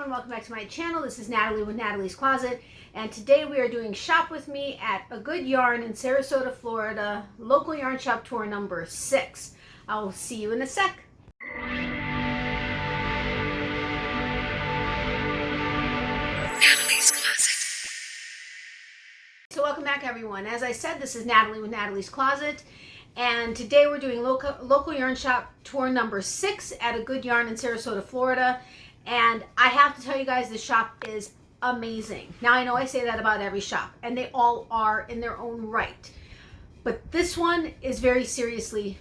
everyone, welcome back to my channel. This is Natalie with Natalie's Closet, and today we are doing Shop With Me at AGoodYarn in Sarasota, Florida, local yarn shop tour number 6. I will see you in a sec. Natalie's Closet. So welcome back everyone. As I said, this is Natalie with Natalie's Closet, and today we're doing local yarn shop tour number 6 at AGoodYarn in Sarasota, Florida. And I have to tell you guys, the shop is amazing. Now I know I say that about every shop, and they all are in their own right. But this one is very seriously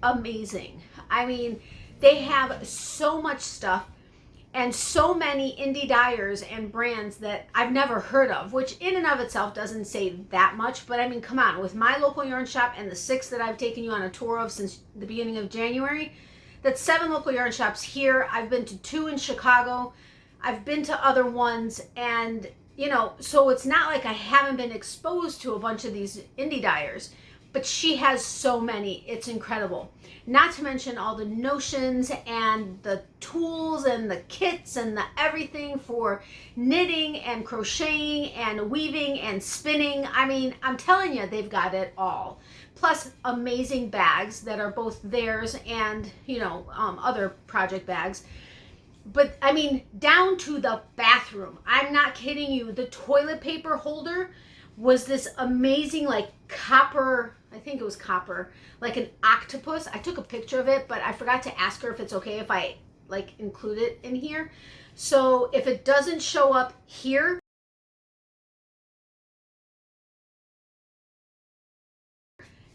amazing. I mean, they have so much stuff and so many indie dyers and brands that I've never heard of, which in and of itself doesn't say that much. But I mean, come on, with my local yarn shop and the 6 that I've taken you on a tour of since the beginning of January, that's 7 local yarn shops here. I've been to 2 in Chicago. I've been to other ones, and you know, so it's not like I haven't been exposed to a bunch of these indie dyers, but she has so many. It's incredible. Not to mention all the notions and the tools and the kits and the everything for knitting and crocheting and weaving and spinning. I mean, I'm telling you, they've got it all. Plus amazing bags that are both theirs and, you know, other project bags. But I mean, down to the bathroom. I'm not kidding you. The toilet paper holder was this amazing, like copper, I think it was copper, like an octopus. I took a picture of it, but I forgot to ask her if it's okay if I like include it in here. So if it doesn't show up here,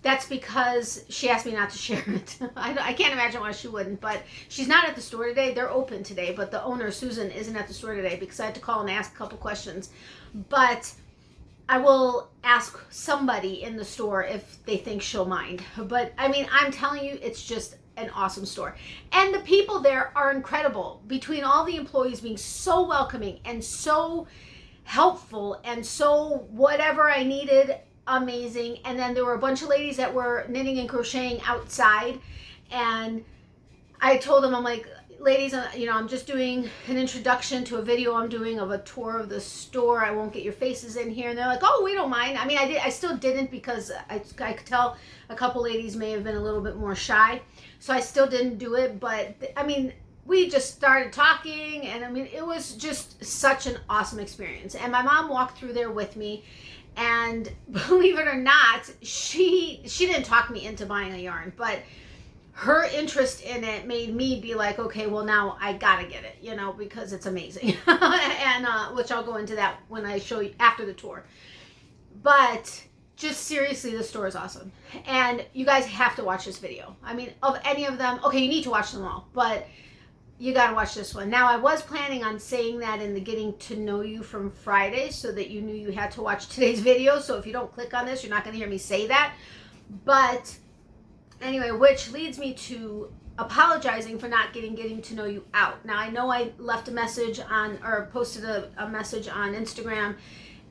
that's because she asked me not to share it. I can't imagine why she wouldn't, but she's not at the store today. They're open today, but the owner, Susan, isn't at the store today because I had to call and ask a couple questions. But I will ask somebody in the store if they think she'll mind. But I mean, I'm telling you, it's just an awesome store. And the people there are incredible. Between all the employees being so welcoming and so helpful and so whatever I needed, amazing. And then there were a bunch of ladies that were knitting and crocheting outside, and I told them, I'm like, ladies, you know, I'm just doing an introduction to a video I'm doing of a tour of the store. I won't get your faces in here. And they're like, oh, we don't mind. I mean, I still didn't because I could tell a couple ladies may have been a little bit more shy, so I still didn't do it. But I mean, we just started talking, and I mean, it was just such an awesome experience. And my mom walked through there with me, and believe it or not, she didn't talk me into buying a yarn, but her interest in it made me be like, okay, well now I gotta get it, you know, because it's amazing. And which I'll go into that when I show you after the tour. But just seriously, the store is awesome, and you guys have to watch this video. I mean, of any of them, okay, you need to watch them all, but you got to watch this one. Now, I was planning on saying that in the Getting to Know You from Friday so that you knew you had to watch today's video. So if you don't click on this, you're not going to hear me say that. But anyway, which leads me to apologizing for not getting to know you out. Now, I know I left a message on, or posted a message on Instagram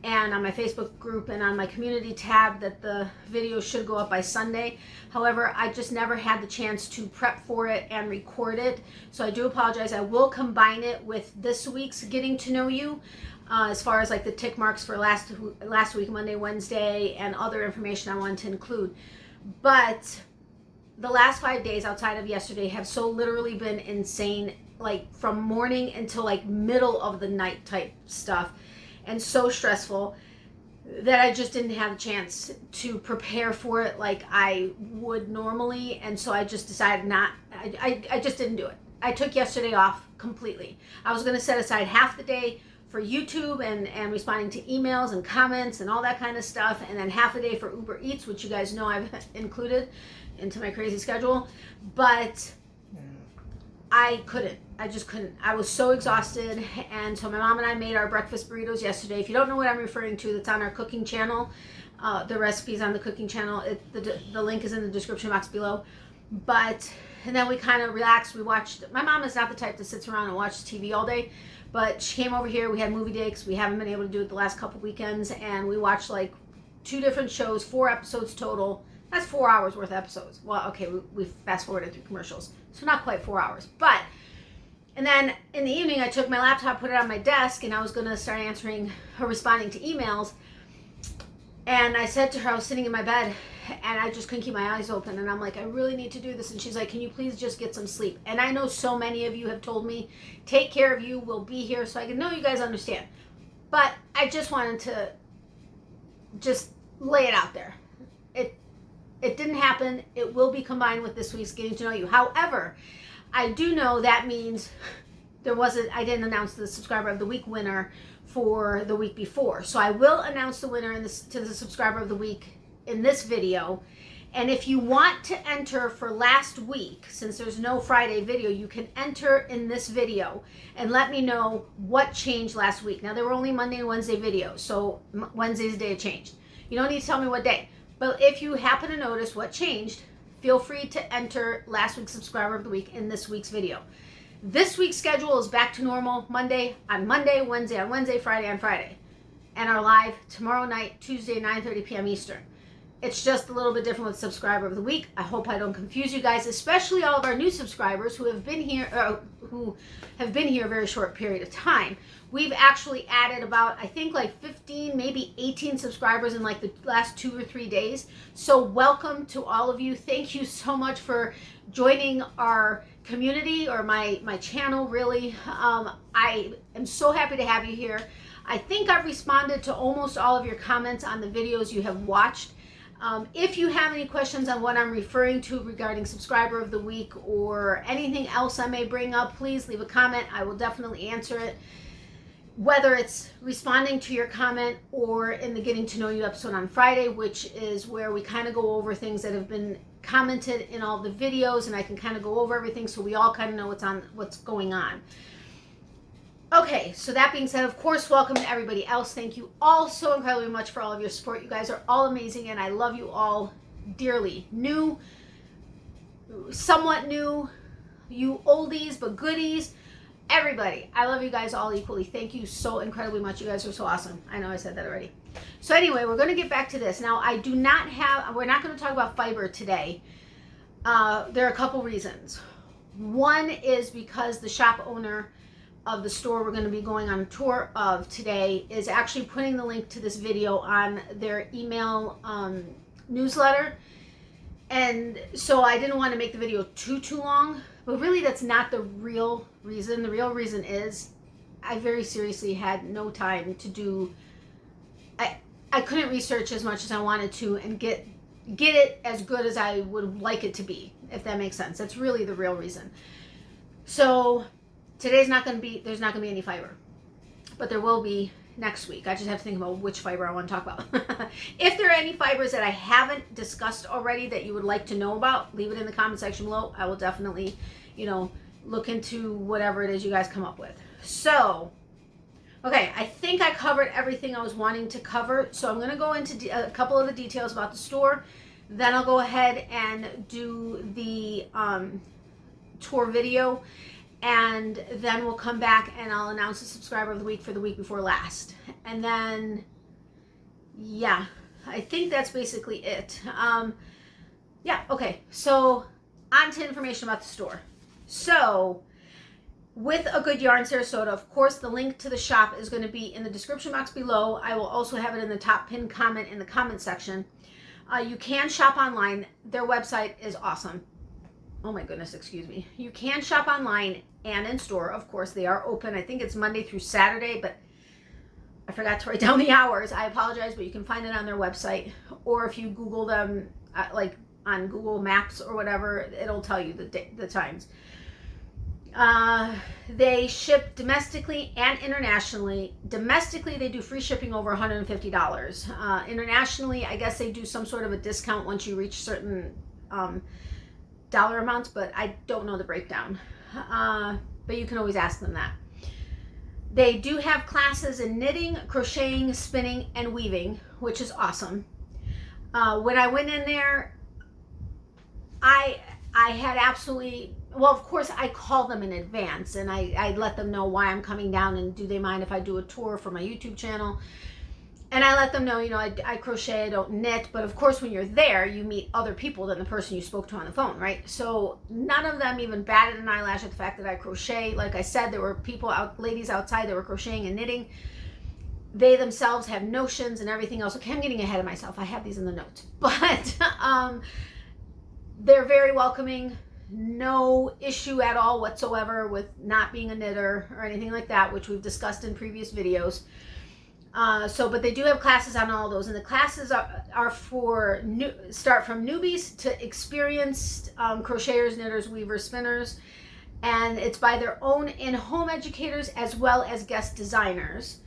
and on my Facebook group and on my community tab that the video should go up by Sunday. However, I just never had the chance to prep for it and record it. So I do apologize. I will combine it with this week's Getting to Know You, as far as like the tick marks for last week, Monday, Wednesday, and other information I wanted to include. But the last 5 days outside of yesterday have so literally been insane, like from morning until like middle of the night type stuff, and so stressful that I just didn't have a chance to prepare for it like I would normally. And so I just decided I just didn't do it. I took yesterday off completely. I was going to set aside half the day for YouTube and responding to emails and comments and all that kind of stuff, and then half a day for Uber Eats, which you guys know I've included into my crazy schedule. But I couldn't. I just couldn't. I was so exhausted. And so my mom and I made our breakfast burritos yesterday. If you don't know what I'm referring to, that's on our cooking channel. The recipe's on the cooking channel. The link is in the description box below. And then we kind of relaxed. We watched. My mom is not the type that sits around and watches TV all day, but she came over here. We had movie day because we haven't been able to do it the last couple weekends. And we watched like 2 different shows, 4 episodes total. That's 4 hours worth of episodes. Well, okay, we fast forwarded through commercials, so not quite 4 hours, but And then in the evening, I took my laptop, put it on my desk, and I was going to start answering or responding to emails. And I said to her, I was sitting in my bed, and I just couldn't keep my eyes open. And I'm like, I really need to do this. And she's like, can you please just get some sleep? And I know so many of you have told me, take care of you, we'll be here. So I know you guys understand. But I just wanted to just lay it out there. It didn't happen. It will be combined with this week's Getting to Know You. However, I do know that means I didn't announce the Subscriber of the Week winner for the week before. So I will announce the winner to the Subscriber of the Week in this video. And if you want to enter for last week, since there's no Friday video, you can enter in this video and let me know what changed last week. Now, there were only Monday and Wednesday videos, so Wednesday's the day it changed. You don't need to tell me what day. But if you happen to notice what changed, feel free to enter last week's Subscriber of the Week in this week's video. This week's schedule is back to normal. Monday on Monday, Wednesday on Wednesday, Friday on Friday. And our live tomorrow night, Tuesday, 9:30 p.m. Eastern. It's just a little bit different with Subscriber of the Week. I hope I don't confuse you guys, especially all of our new subscribers who have been here a very short period of time. We've actually added about, I think, like 15, maybe 18 subscribers in like the last 2 or 3 days. So welcome to all of you. Thank you so much for joining our community or my channel, really. I am so happy to have you here. I think I've responded to almost all of your comments on the videos you have watched. If you have any questions on what I'm referring to regarding Subscriber of the Week or anything else I may bring up, please leave a comment. I will definitely answer it. Whether it's responding to your comment or in the Getting to Know You episode on Friday, which is where we kind of go over things that have been commented in all the videos, and I can kind of go over everything so we all kind of know what's going on. Okay, so that being said, of course, welcome to everybody else. Thank you all so incredibly much for all of your support. You guys are all amazing, and I love you all dearly. New, somewhat new, you oldies but goodies, everybody. I love you guys all equally. Thank you so incredibly much. You guys are so awesome. I know I said that already. So anyway, we're going to get back to this. Now, we're not going to talk about fiber today. There are a couple reasons. One is because the shop owner of the store we're going to be going on a tour of today is actually putting the link to this video on their email newsletter. And so I didn't want to make the video too long, but really that's not the real reason. The real reason is I very seriously had no time to do, I couldn't research as much as I wanted to and get it as good as I would like it to be, if that makes sense. That's really the real reason. So there's not going to be any fiber, but there will be next week. I just have to think about which fiber I want to talk about. If there are any fibers that I haven't discussed already that you would like to know about, leave it in the comment section below. I will definitely, look into whatever it is you guys come up with. So, okay, I think I covered everything I was wanting to cover. So I'm going to go into a couple of the details about the store. Then I'll go ahead and do the tour video. And then we'll come back and I'll announce the Subscriber of the Week for the week before last. And then, yeah, I think that's basically it. Yeah, okay, so on to information about the store. So, with AGoodYarn Sarasota, of course, the link to the shop is going to be in the description box below. I will also have it in the top pinned comment in the comment section. You can shop online. Their website is awesome. Oh my goodness, excuse me. You can shop online and in store. Of course, they are open. I think it's Monday through Saturday, but I forgot to write down the hours. I apologize, but you can find it on their website. Or if you Google them, like on Google Maps or whatever, it'll tell you the times. They ship domestically and internationally. Domestically, they do free shipping over $150. Internationally, I guess they do some sort of a discount once you reach certain dollar amounts, but I don't know the breakdown. But you can always ask them that. They do have classes in knitting, crocheting, spinning, and weaving, which is awesome. When I went in there, I had absolutely, well, of course, I call them in advance, and I let them know why I'm coming down, and do they mind if I do a tour for my YouTube channel. And I let them know, you know, I crochet, I don't knit, but of course when you're there, you meet other people than the person you spoke to on the phone, right? So none of them even batted an eyelash at the fact that I crochet. Like I said, there were people ladies outside that were crocheting and knitting. They themselves have notions and everything else. Okay, I'm getting ahead of myself. I have these in the notes. But they're very welcoming. No issue at all whatsoever with not being a knitter or anything like that, which we've discussed in previous videos. But they do have classes on all those, and the classes are for start from newbies to experienced crocheters, knitters, weavers, spinners, and it's by their own in-home educators as well as guest designers.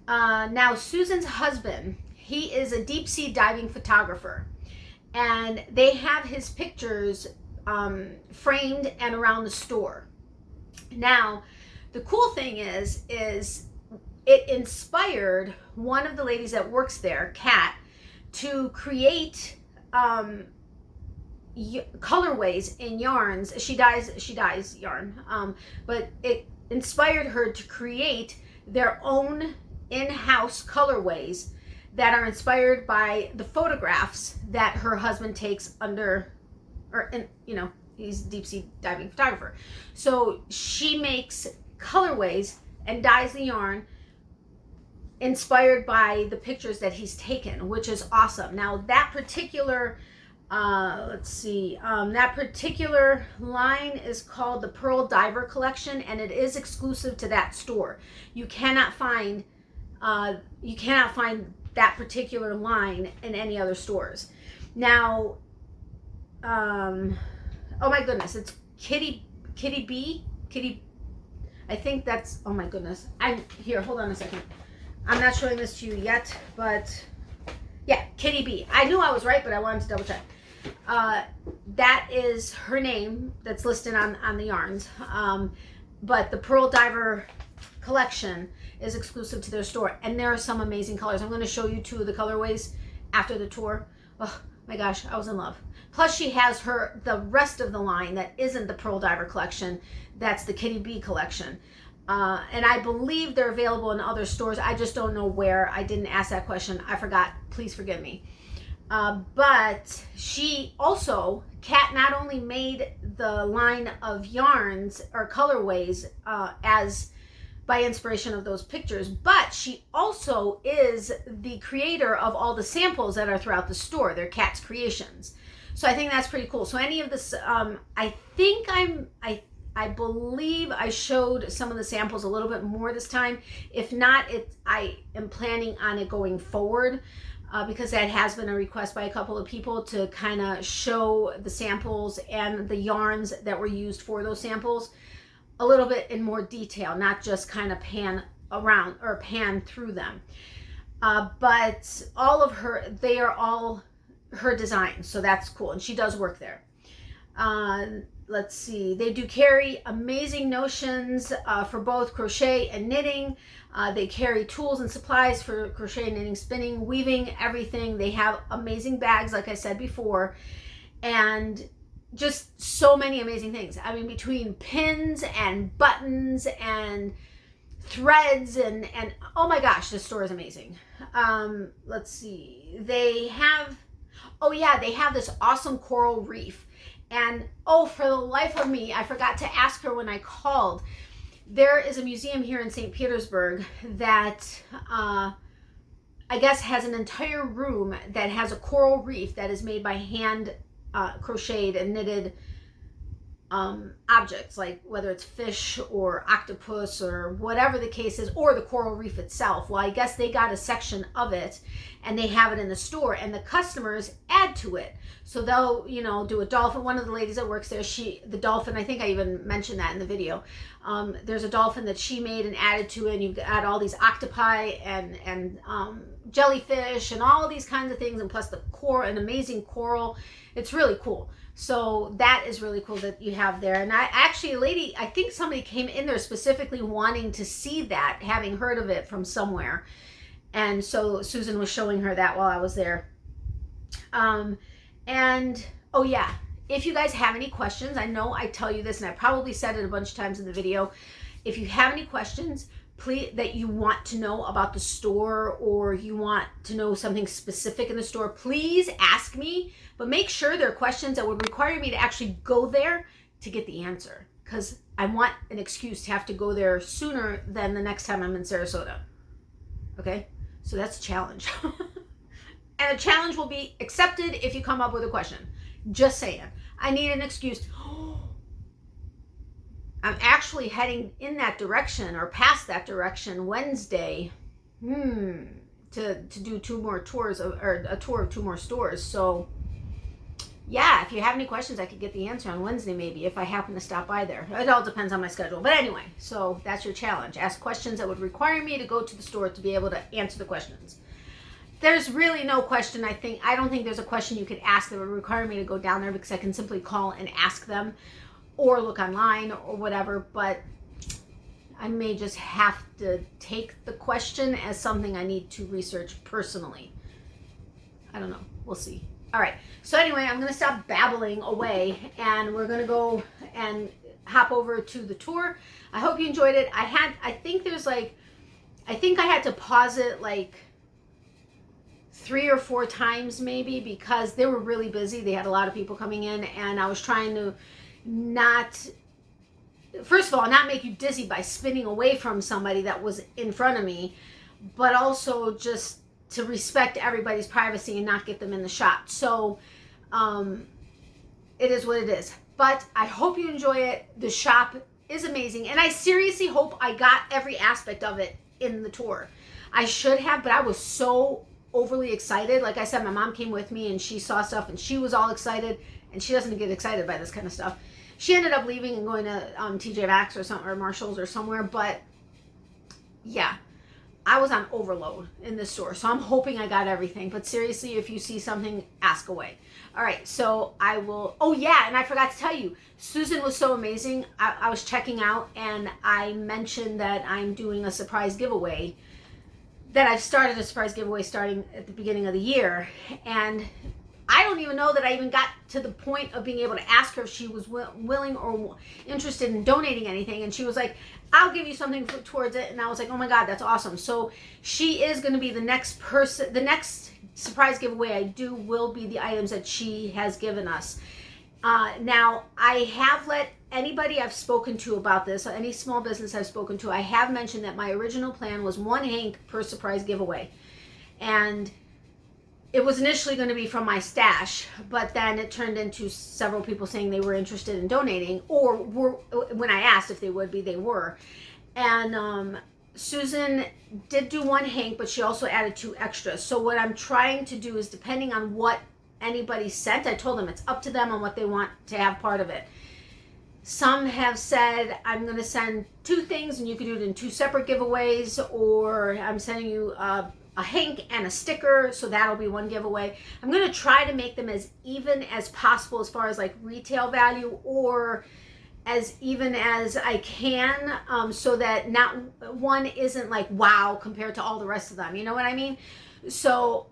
Now, Susan's husband, he is a deep sea diving photographer, and they have his pictures framed and around the store. Now, the cool thing is it inspired one of the ladies that works there, Kat, to create colorways in yarns. She dyes yarn, but it inspired her to create their own in-house colorways that are inspired by the photographs that her husband takes you know, he's a deep sea diving photographer. So she makes colorways and dyes the yarn inspired by the pictures that he's taken, which is awesome. Now that particular that particular line is called the Pearl Diver Collection, and it is exclusive to that store. You cannot find that particular line in any other stores. Now, oh my goodness, it's 𝗧𝙬𝗵. I think that's, oh my goodness. Here, hold on a second. I'm not showing this to you yet, but yeah, 𝗧𝙬𝗵. I knew I was right, but I wanted to double check. That is her name that's listed on the yarns. But the Pearl Diver Collection is exclusive to their store, and there are some amazing colors. I'm going to show you two of the colorways after the tour. Oh my gosh, I was in love. Plus she has the rest of the line that isn't the Pearl Diver Collection. That's the 𝗧𝙬𝗵 collection. And I believe they're available in other stores. I just don't know where. I didn't ask that question. I forgot. Please forgive me. But she also, Kat not only made the line of yarns or colorways as by inspiration of those pictures, but she also is the creator of all the samples that are throughout the store. They're Kat's creations. So I think that's pretty cool. So any of this, I believe I showed some of the samples a little bit more this time. If not, I am planning on it going forward because that has been a request by a couple of people to kind of show the samples and the yarns that were used for those samples a little bit in more detail, not just kind of pan around or pan through them. But all of they are all her designs, so that's cool, and she does work there. Let's see, they do carry amazing notions for both crochet and knitting. They carry tools and supplies for crochet, knitting, spinning, weaving, everything. They have amazing bags, like I said before, and just so many amazing things. I mean, between pins and buttons and threads and oh my gosh, this store is amazing. Let's see, they have, oh yeah, they have this awesome coral reef. And oh, for the life of me, I forgot to ask her when I called. There is a museum here in St. Petersburg that I guess has an entire room that has a coral reef that is made by hand crocheted and knitted objects, like whether it's fish or octopus or whatever the case is, or the coral reef itself. Well, I guess they got a section of it and they have it in the store, and the customers add to it. So they'll, you know, do a dolphin. One of the ladies that works there, the dolphin, I think I even mentioned that in the video. There's a dolphin that she made and added to it, and you add all these octopi and jellyfish and all these kinds of things, and plus the coral, an amazing coral. It's really cool. So that is really cool that you have there. And I think somebody came in there specifically wanting to see that, having heard of it from somewhere. And so Susan was showing her that while I was there. And oh yeah, if you guys have any questions, I know I tell you this and I probably said it a bunch of times in the video. If you have any questions, please, that you want to know about the store, or you want to know something specific in the store, please ask me, but make sure they're questions that would require me to actually go there to get the answer, because I want an excuse to have to go there sooner than the next time I'm in Sarasota. Okay, so that's a challenge. And a challenge will be accepted if you come up with a question. Just saying. I need an excuse. I'm actually heading in that direction, or past that direction, Wednesday, to do 2 more tours, or a tour of 2 more stores. So yeah, if you have any questions, I could get the answer on Wednesday maybe, if I happen to stop by there. It all depends on my schedule. But anyway, so that's your challenge. Ask questions that would require me to go to the store to be able to answer the questions. There's really no question, I don't think there's a question you could ask that would require me to go down there, because I can simply call and ask them, or look online or whatever. But I may just have to take the question as something I need to research personally. I don't know. We'll see. All right. So anyway, I'm going to stop babbling away, and we're going to go and hop over to the tour. I hope you enjoyed it. I think I had to pause it like 3 or 4 times maybe, because they were really busy. They had a lot of people coming in, and I was trying to first of all, not make you dizzy by spinning away from somebody that was in front of me, but also just to respect everybody's privacy and not get them in the shot. So it is what it is. But I hope you enjoy it. The shop is amazing, and I seriously hope I got every aspect of it in the tour. I should have, but I was so overly excited. Like I said, my mom came with me, and she saw stuff, and she was all excited, and she doesn't get excited by this kind of stuff. She ended up leaving and going to TJ Maxx or something, or Marshall's or somewhere. But yeah, I was on overload in this store, so I'm hoping I got everything. But seriously, if you see something, ask away. All right, so I will. Oh yeah, and I forgot to tell you, Susan was so amazing. I was checking out, and I mentioned that I'm doing a surprise giveaway, that I've started a surprise giveaway starting at the beginning of the year. And I don't even know that I even got to the point of being able to ask her if she was willing or interested in donating anything. And she was like, I'll give you something towards it. And I was like, oh my God, that's awesome. So she is going to be the next person. The next surprise giveaway I do will be the items that she has given us. Now, I have let anybody I've spoken to about this, any small business I've spoken to, I have mentioned that my original plan was 1 hank per surprise giveaway. And it was initially going to be from my stash, but then it turned into several people saying they were interested in donating, or were, when I asked if they would be, they were. And Susan did do 1 hank, but she also added 2 extras. So what I'm trying to do is, depending on what anybody sent, I told them it's up to them on what they want to have part of it. Some have said, I'm going to send 2 things and you can do it in 2 separate giveaways, or I'm sending you a hank and a sticker, so that'll be 1 giveaway. I'm going to try to make them as even as possible as far as like retail value, or as even as I can, so that not one isn't like wow compared to all the rest of them, you know what I mean? So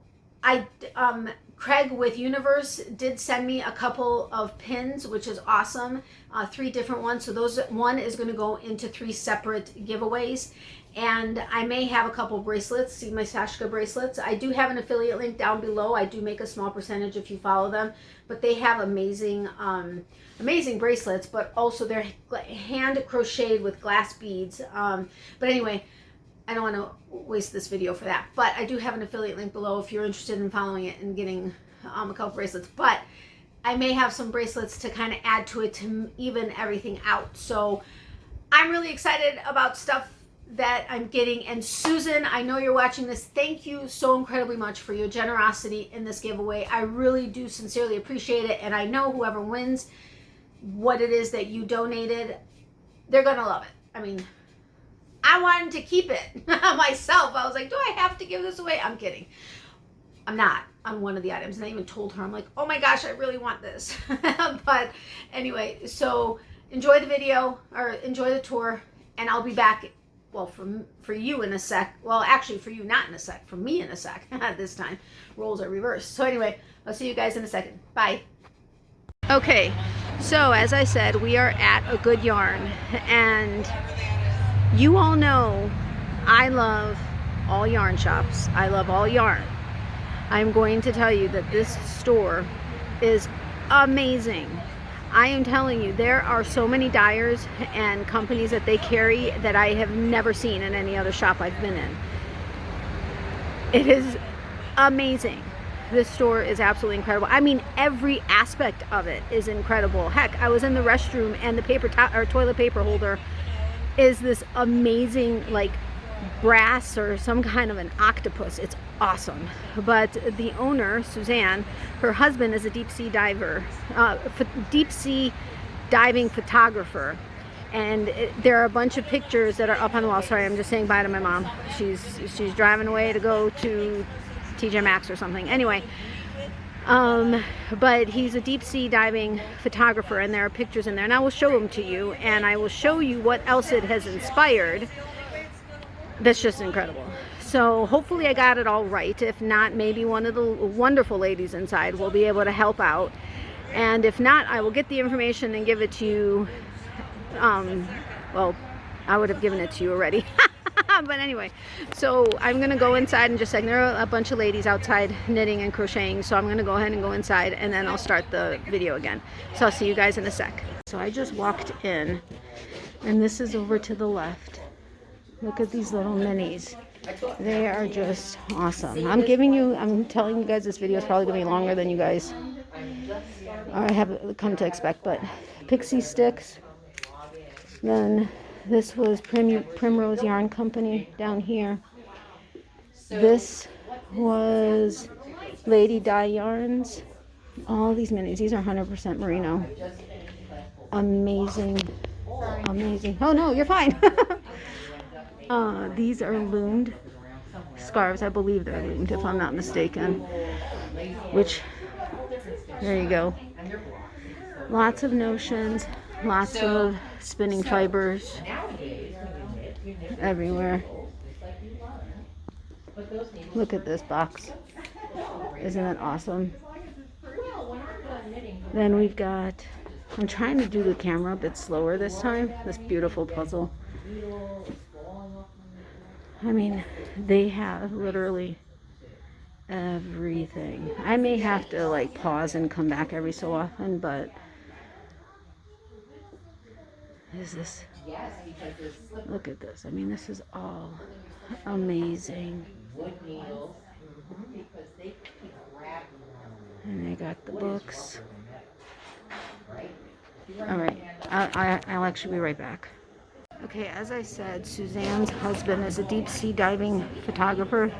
Craig with Universe did send me a couple of pins, which is awesome. 3 different ones. So those 1 is going to go into 3 separate giveaways. And I may have a couple bracelets, see my 𝗪𝗪𝐺 bracelets. I do have an affiliate link down below. I do make a small percentage if you follow them, but they have amazing, amazing bracelets, but also they're hand crocheted with glass beads. But anyway, I don't want to waste this video for that, but I do have an affiliate link below if you're interested in following it and getting a couple bracelets. But I may have some bracelets to kind of add to it to even everything out. So I'm really excited about stuff that I'm getting. And Susan, I know you're watching this. Thank you so incredibly much for your generosity in this giveaway. I really do sincerely appreciate it. And I know whoever wins what it is that you donated, they're going to love it. I mean, I wanted to keep it myself. I was like, do I have to give this away? I'm kidding. I'm not on one of the items. And I even told her, I'm like, oh my gosh, I really want this. But anyway, so enjoy the video, or enjoy the tour, and I'll be back, well, for you in a sec. Well, actually for you, not in a sec, for me in a sec. This time, roles are reversed. So anyway, I'll see you guys in a second. Bye. Okay, so as I said, we are at AGoodYarn, and you all know I love all yarn shops. I love all yarn. I'm going to tell you that this store is amazing. I am telling you, there are so many dyers and companies that they carry that I have never seen in any other shop I've been in. It is amazing. This store is absolutely incredible. I mean, every aspect of it is incredible. Heck, I was in the restroom and the toilet paper holder is this amazing, like, brass or some kind of an octopus. It's awesome. But the owner, Suzanne, her husband is a deep sea diver, deep sea diving photographer, and there are a bunch of pictures that are up on the wall. Sorry, I'm just saying bye to my mom. She's driving away to go to TJ Maxx or something. Anyway, but he's a deep sea diving photographer, and there are pictures in there, and I will show them to you, and I will show you what else it has inspired. That's just incredible. So hopefully I got it all right. If not, maybe one of the wonderful ladies inside will be able to help out. And if not, I will get the information and give it to you. Well, I would have given it to you already. But anyway, so I'm going to go inside and just like, there are a bunch of ladies outside knitting and crocheting. So I'm going to go ahead and go inside, and then I'll start the video again. So I'll see you guys in a sec. So I just walked in, and this is over to the left. Look at these little minis. They are just awesome. I'm telling you guys this video is probably going to be longer than you guys have come to expect. But pixie sticks. Then this was Primrose Yarn Company down here. This was Lady Dye Yarns. All these minis. These are 100% merino. Amazing. Amazing. Oh no, you're fine. These are loomed scarves. I believe they're loomed, if I'm not mistaken. Which, there you go. Lots of notions, lots of spinning fibers everywhere. Look at this box. Isn't it awesome? Then we've got, I'm trying to do the camera a bit slower this time, this beautiful puzzle. I mean, they have literally everything. I may have to like pause and come back every so often, but is this, look at this. I mean, this is all amazing. And they got the books. All right, I'll actually be right back. Okay, as I said, Suzanne's husband is a deep sea diving photographer.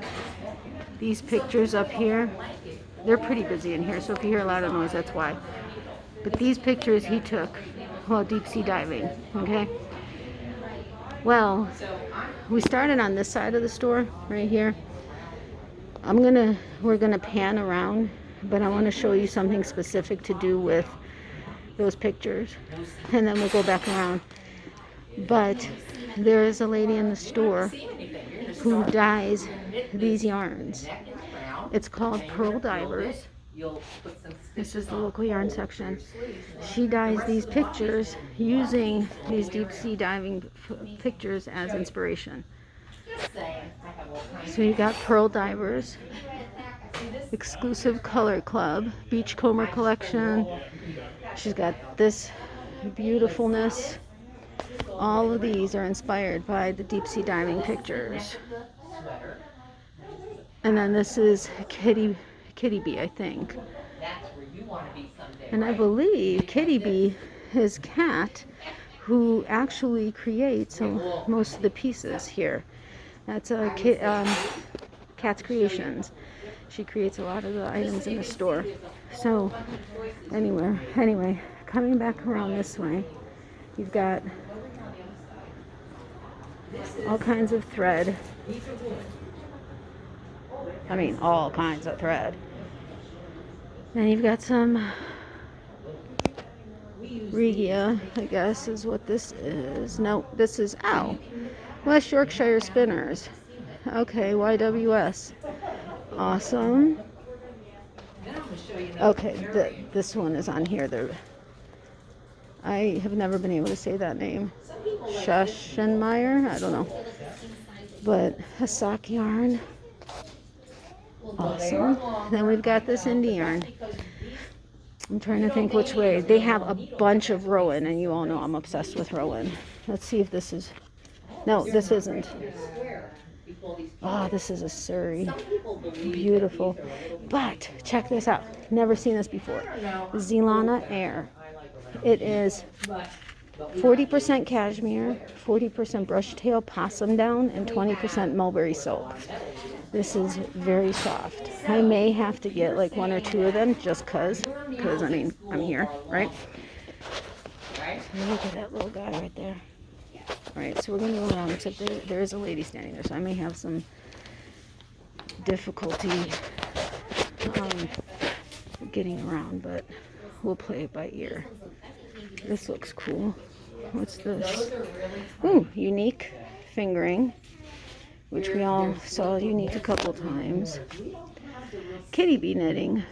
These pictures up here, they're pretty busy in here, so if you hear a lot of noise, that's why. But these pictures he took while deep sea diving, okay? Well, we started on this side of the store, right here. We're gonna pan around, but I wanna show you something specific to do with those pictures, and then we'll go back around. But there is a lady in the store who dyes these yarns. It's called Pearl Divers. This is the local yarn section. She dyes these pictures using these deep sea diving pictures as inspiration. So you got Pearl Divers, Exclusive Color Club, Beachcomber Collection. She's got this beautifulness. All of these are inspired by the deep sea diving pictures. And then this is Kitty Bee, I think. And I believe Kitty Bee is Kat, who actually creates most of the pieces here. That's Kat's Creations. She creates a lot of the items in the store. So anyway, coming back around this way, you've got all kinds of thread. I mean, all kinds of thread. Then you've got some Regia, I guess is what this is. No, this is West Yorkshire Spinners. Okay, YWS. Awesome. Okay, this one is on here. I have never been able to say that name. Shushensmeyer? I don't know. But a sock yarn. Awesome. Then we've got this indie yarn. I'm trying to think which way. They have a bunch of Rowan, and you all know I'm obsessed with Rowan. Let's see if this is... No, this isn't. Oh, this is a Surrey. Beautiful. But check this out. Never seen this before. 𝗦𝗪𝙤𝙬𝙤 Air. It is 40% cashmere, 40% brush tail possum down, and 20% mulberry silk. This is very soft. I may have to get like 1 or 2 of them just because I mean, I'm here, right? Look at that little guy right there. All right, so we're going to go around, except there is a lady standing there, so I may have some difficulty getting around, but we'll play it by ear. This looks cool. What's this? Ooh, unique fingering, which we all saw unique a couple times. Kitty bee knitting.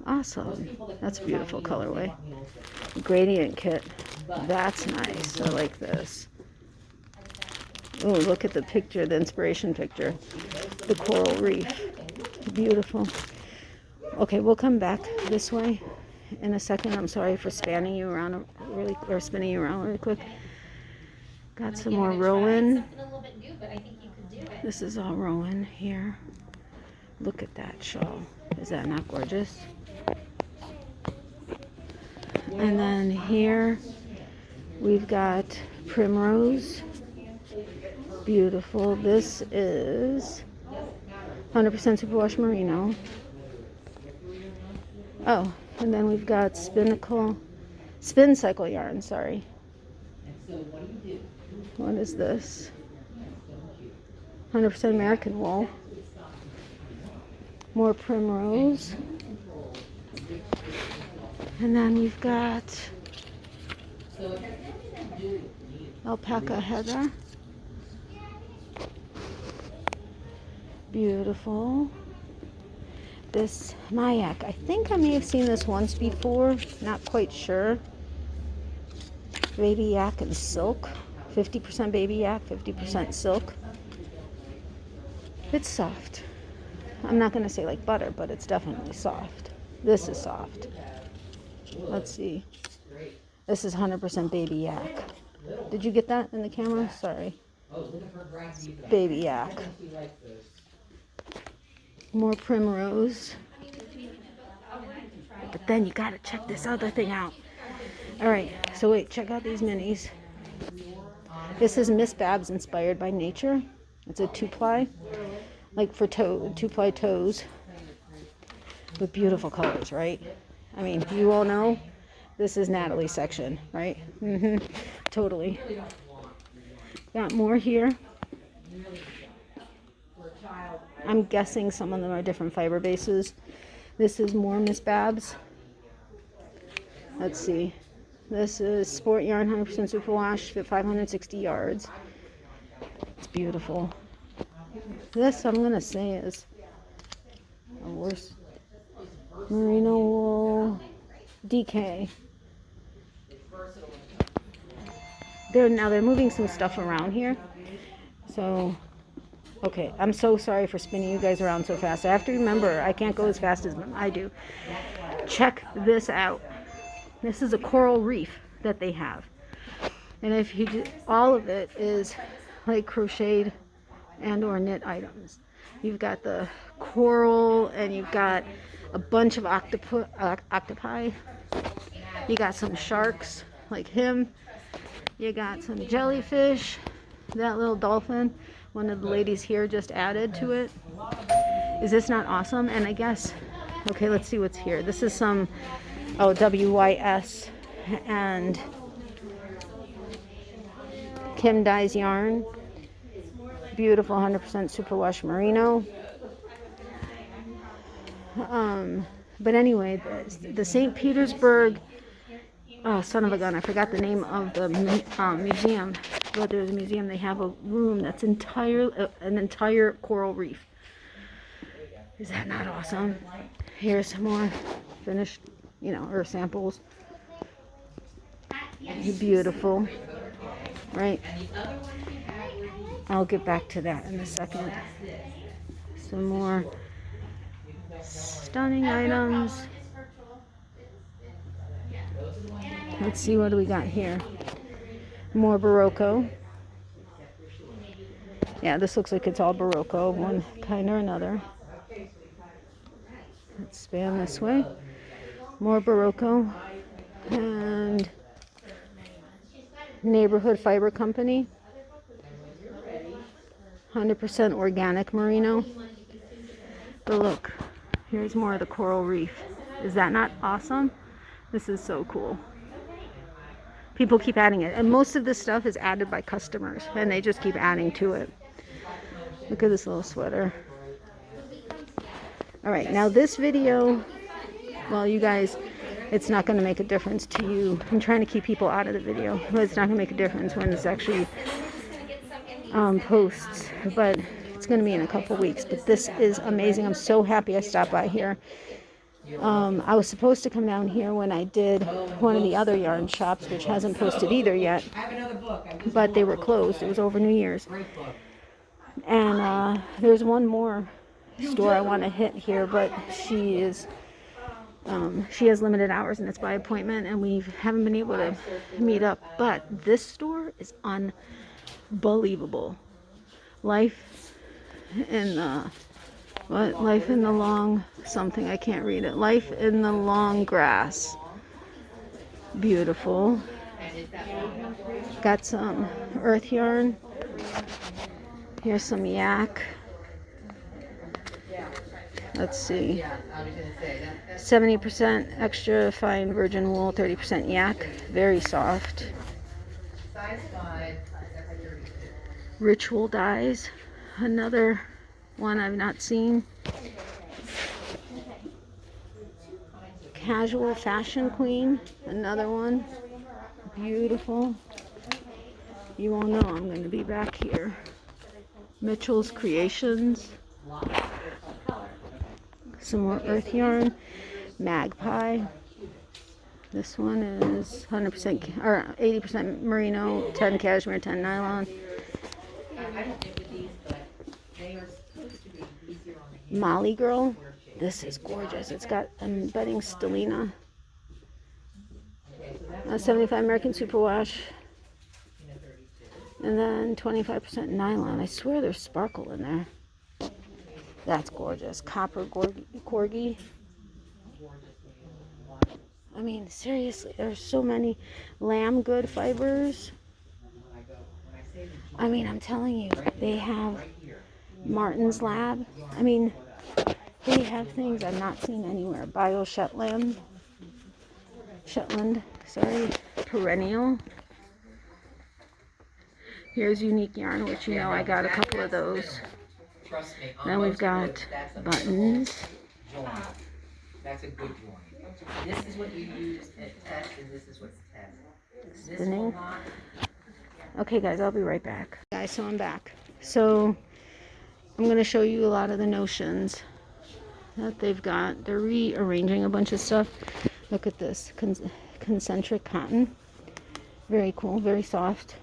Awesome. That's a beautiful colorway. Gradient kit. That's nice. I like this. Oh, look at the picture, the inspiration picture. The coral reef. Beautiful. Okay, we'll come back this way in a second. I'm sorry for spinning you around really quick. Got some more Rowan. This is all Rowan here. Look at that shawl. Is that not gorgeous? And then here we've got Primrose. Beautiful. This is 100% superwash merino. Oh, and then we've got spin cycle yarn, sorry. What is this? 100% American wool. More Primrose. And then we've got alpaca heather. Beautiful. This 𝗪𝗵𝘁𝗽. I think I may have seen this once before. Not quite sure. Baby yak and silk. 50% baby yak, 50% silk. It's soft. I'm not going to say like butter, but it's definitely soft. This is soft. Let's see. This is 100% baby yak. Did you get that in the camera? Sorry. Baby yak. More Primrose. But then you gotta check this other thing out. Alright, so wait, check out these minis. This is Miss Babs inspired by nature. It's a 2-ply, like for 2-ply toes. With beautiful colors, right? I mean, you all know this is Natalie's section, right? Totally. Got more here. I'm guessing some of them are different fiber bases. This is more Miss Babs. Let's see. This is sport yarn, 100% superwash, fit 560 yards. It's beautiful. This, I'm going to say, is a worse merino wool DK. They're moving some stuff around here. So, okay, I'm so sorry for spinning you guys around so fast. I have to remember, I can't go as fast as I do. Check this out. This is a coral reef that they have. And if you do, all of it is like crocheted and or knit items. You've got the coral and you've got a bunch of octopi. You got some sharks like him. You got some jellyfish. That little dolphin, one of the ladies here just added to it. Is this not awesome? And I guess, okay, let's see what's here. This is some, LYS and Kim Dye's yarn. Beautiful 100% superwash merino. But anyway, the St. Petersburg, oh, son of a gun, I forgot the name of the museum. But there's a museum, they have a room that's an entire coral reef. Is that not awesome? Here's some more finished, or samples. Beautiful, right? I'll get back to that in a second. Some more stunning items. Let's see, what do we got here? More Barocco. Yeah, this looks like it's all Barocco, one kind or another. Let's span this way. More Barocco. And Neighborhood Fiber Company. 100% organic merino. But look, here's more of the coral reef. Is that not awesome? This is so cool. People keep adding it. And most of this stuff is added by customers. And they just keep adding to it. Look at this little sweater. Alright, now this video, well, you guys, it's not going to make a difference to you. I'm trying to keep people out of the video. But it's not going to make a difference when it's actually posts. But it's going to be in a couple weeks. But this is amazing. I'm so happy I stopped by here. I was supposed to come down here when I did one of the other yarn shops, which hasn't posted either yet. But they were closed. It was over New Year's. And there's one more store I want to hit here, but she has limited hours and it's by appointment, and we haven't been able to meet up. But this store is unbelievable. Life in the long something, I can't read it. Life in the long grass. Beautiful. Got some earth yarn. Here's some yak. Let's see. 70% extra fine virgin wool, 30% yak. Very soft. Ritual dyes. Another one I've not seen. Casual Fashion Queen. Another one. Beautiful. You all know I'm going to be back here. Mitchell's Creations. Some more earth yarn. Magpie. This one is 100% or 80% merino, 10 cashmere, 10 nylon. Molly Girl. This is gorgeous. It's got embedding stellina. 75 American Superwash. And then 25% nylon. I swear there's sparkle in there. That's gorgeous. Copper corgi. I mean, seriously, there's so many lamb good fibers. I mean, I'm telling you, they have Martin's Lab. I mean, they have things I've not seen anywhere. Bio Shetland, Perennial. Here's Unique Yarn, which you know I got a couple of those. Then we've got buttons. That's a good join. This is what you use at test, and this is what's test. Spinning. Okay, guys, I'll be right back. Guys, so I'm back. So I'm going to show you a lot of the notions that they've got. They're rearranging a bunch of stuff. Look at this. Concentric cotton. Very cool. Very soft.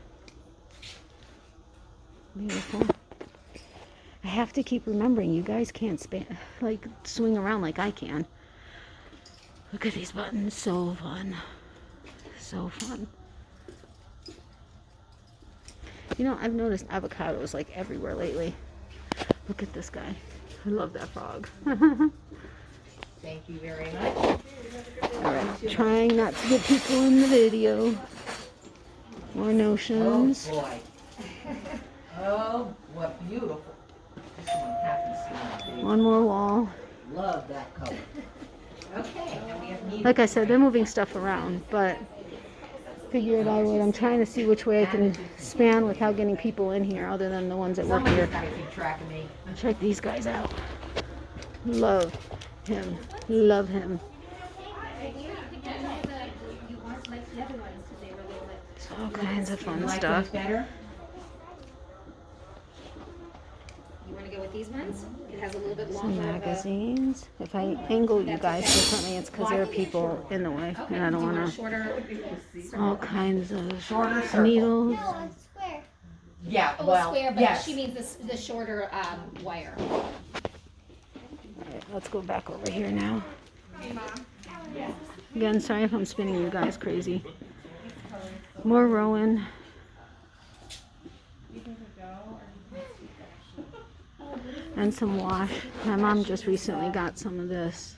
Beautiful. I have to keep remembering you guys can't swing around like I can. Look at these buttons. So fun. So fun. You know, I've noticed avocados like everywhere lately. Look at this guy. I love that frog. Thank you very much. Alright, trying not to get people in the video. More notions. Oh boy. Oh, what beautiful. This one happens to me. One more wall. Love that color. Okay, and we have like I said, they're moving stuff around, but figured I would. I'm trying to see which way I can span without getting people in here other than the ones that work here. Check these guys out. Love him. Love him. All kinds of fun stuff. You want to go with these ones? It has a little bit Some longer. magazines. If I angle you guys differently, it's because there are people in the way, and I don't want to. All kinds of needles. Yeah, Oh, well, a square, but yes. she means the shorter wire. All right, let's go back over here now. Again, sorry if I'm spinning you guys crazy. More Rowan. And some wash. My mom just recently got some of this.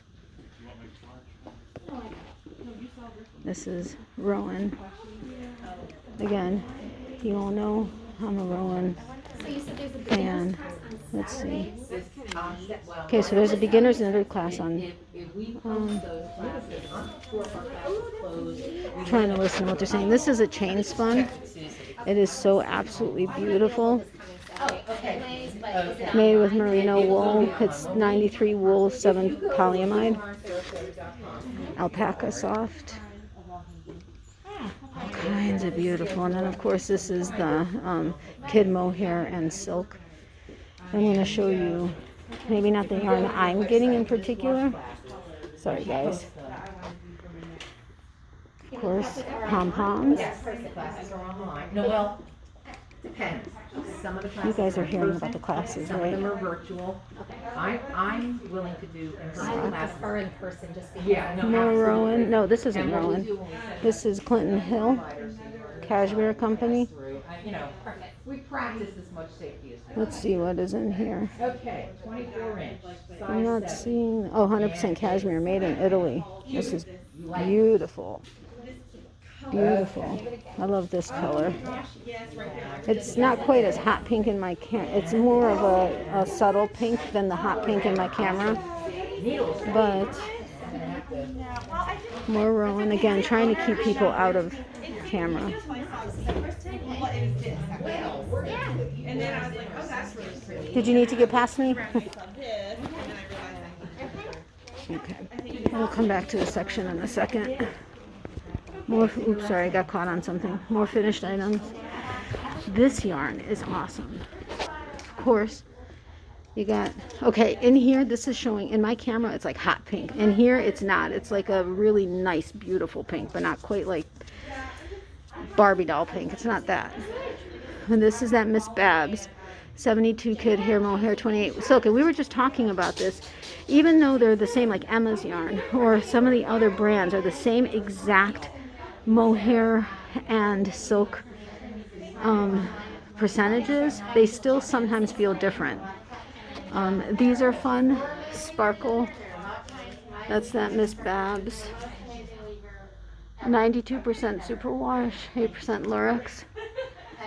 This is Rowan. Again, you all know I'm a Rowan So you said there's a fan. beginner's class on Let's see. Well, Okay, so there's a beginner's and intermediate class on. if we post those classes, I'm sure if our class is closed. Trying to listen to what they're saying. This is a chain spun. It is so absolutely beautiful. anyways, but is it Made with merino wool. It's 93 wool, 7 polyamide. Alpaca soft. All kinds of beautiful. And then of course this is the kid mohair and silk. I'm going to show you, maybe not the yarn I'm getting in particular. Sorry guys. Of course, pom-poms. Yes, the classes are online. No, well, depends. Some of the classes. You guys are hearing in about the person, classes, some of right? them are virtual. I'm willing to do in-person classes. in person just because? Yeah, no, More absolutely. Rowan. No, this isn't And what we Rowan. do when we send This is Clinton Hill Cashmere Company. through, you know, we practice as much safety as possible. Let's see what is in here. Okay, 24-inch. I'm not seeing. Oh, 100% cashmere, made in Italy. This is beautiful. Beautiful. I love this color. It's not quite as hot pink in my camera. It's more of a subtle pink than the hot pink in my camera. But more Rowan. Again, trying to keep people out of camera. Did you need to get past me? Okay. We'll come back to the section in a second. More, oops, sorry, I got caught on something. More finished items. This yarn is awesome. Of course, you got, okay, in here, this is showing, in my camera, it's like hot pink. In here, it's not. It's like a really nice, beautiful pink, but not quite like Barbie doll pink. It's not that. And this is that 𝗪𝗶𝘁𝗵 72 kid hair mohair 28 silk. And we were just talking about this. Even though they're the same, like Emma's yarn or some of the other brands are the same exact mohair and silk percentages, they still sometimes feel different. These are fun. Sparkle. That's that 𝗪𝗶𝘁𝗵. 92% superwash, 8% lurex.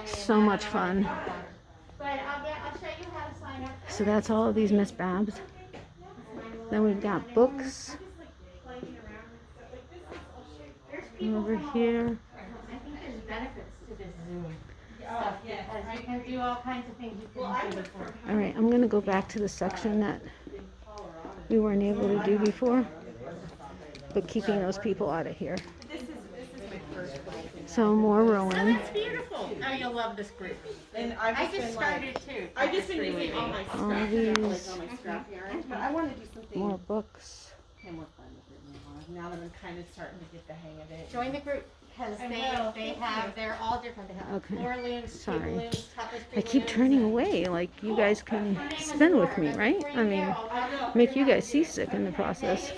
So much fun. So that's all of these 𝗪𝗶𝘁𝗵s. Then we've got books. Over here. I think there's benefits to this Zoom stuff because you can do all kinds of things you couldn't do before. All right, I'm going to go back to the section that we weren't able to do before, but keeping those people out of here. So more Rowan. It's beautiful. Oh, you'll love this group. And I just started too. I've just been using all my All scrap, these, all my scrap yarn, but I want to do something more books. more fun with it now that I'm kind of starting to get the hang of it. Join the group because they're all different. They have Okay. floor looms, Sorry. table looms, tapestry I keep looms. turning away, like you guys can spin with me, right? I mean, make you guys seasick in the process.